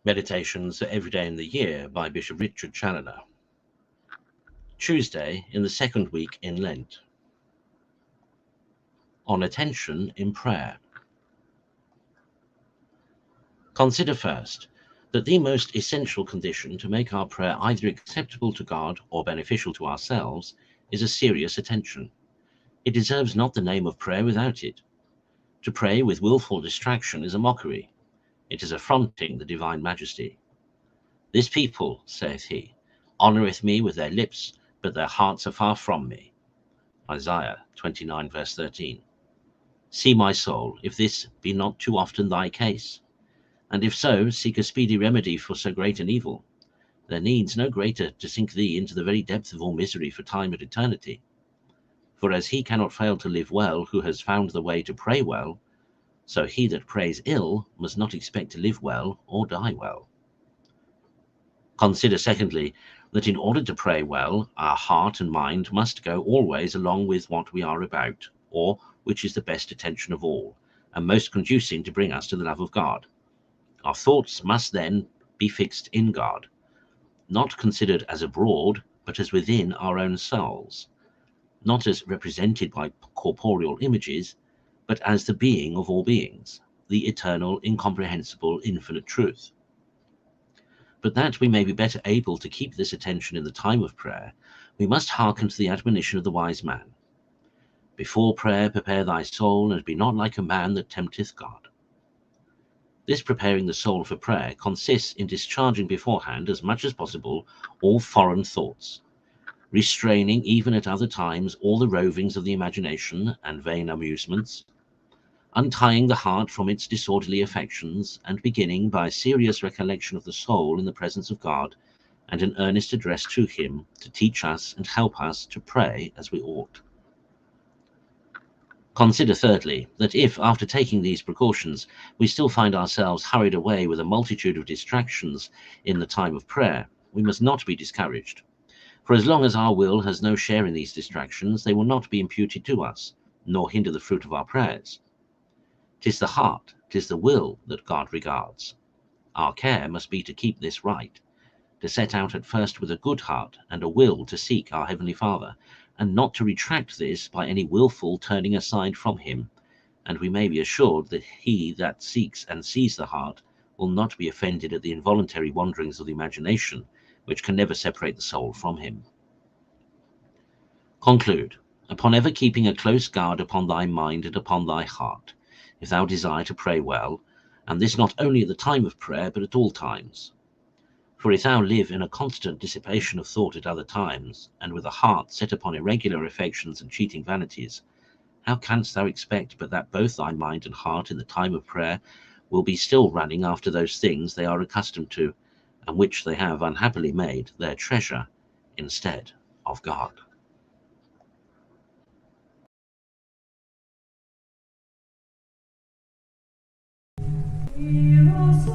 Meditations for every day in the year by Bishop Richard Challoner. Tuesday in the second week in Lent. On attention in prayer. Consider first that the most essential condition to make our prayer either acceptable to God or beneficial to ourselves is a serious attention. It deserves not the name of prayer without it. To pray with wilful distraction is a mockery. It is affronting the divine majesty. This people, saith he, honoureth me with their lips, but their hearts are far from me. Isaiah 29 verse 13. See, my soul, if this be not too often thy case, and if so, seek a speedy remedy for so great an evil. There needs no greater to sink thee into the very depth of all misery for time and eternity. For as he cannot fail to live well who has found the way to pray well, so he that prays ill must not expect to live well or die well. Consider, secondly, that in order to pray well, our heart and mind must go always along with what we are about, or which is the best attention of all, and most conducing to bring us to the love of God. Our thoughts must then be fixed in God, not considered as abroad, but as within our own souls, not as represented by corporeal images, but as the being of all beings, the eternal, incomprehensible, infinite truth. But that we may be better able to keep this attention in the time of prayer, we must hearken to the admonition of the wise man. Before prayer prepare thy soul, and be not like a man that tempteth God. This preparing the soul for prayer consists in discharging beforehand, as much as possible, all foreign thoughts, restraining even at other times all the rovings of the imagination and vain amusements, untying the heart from its disorderly affections, and beginning by a serious recollection of the soul in the presence of God, and an earnest address to him to teach us and help us to pray as we ought. Consider thirdly, that if, after taking these precautions, we still find ourselves hurried away with a multitude of distractions in the time of prayer, we must not be discouraged. For as long as our will has no share in these distractions, they will not be imputed to us, nor hinder the fruit of our prayers. 'Tis the heart, 'tis the will that God regards. Our care must be to keep this right, to set out at first with a good heart and a will to seek our Heavenly Father, and not to retract this by any wilful turning aside from him, and we may be assured that he that seeks and sees the heart will not be offended at the involuntary wanderings of the imagination, which can never separate the soul from him. Conclude, upon ever keeping a close guard upon thy mind and upon thy heart, if thou desire to pray well, and this not only at the time of prayer, but at all times. For if thou live in a constant dissipation of thought at other times, and with a heart set upon irregular affections and cheating vanities, how canst thou expect but that both thy mind and heart in the time of prayer will be still running after those things they are accustomed to, and which they have unhappily made their treasure instead of God? Hear us,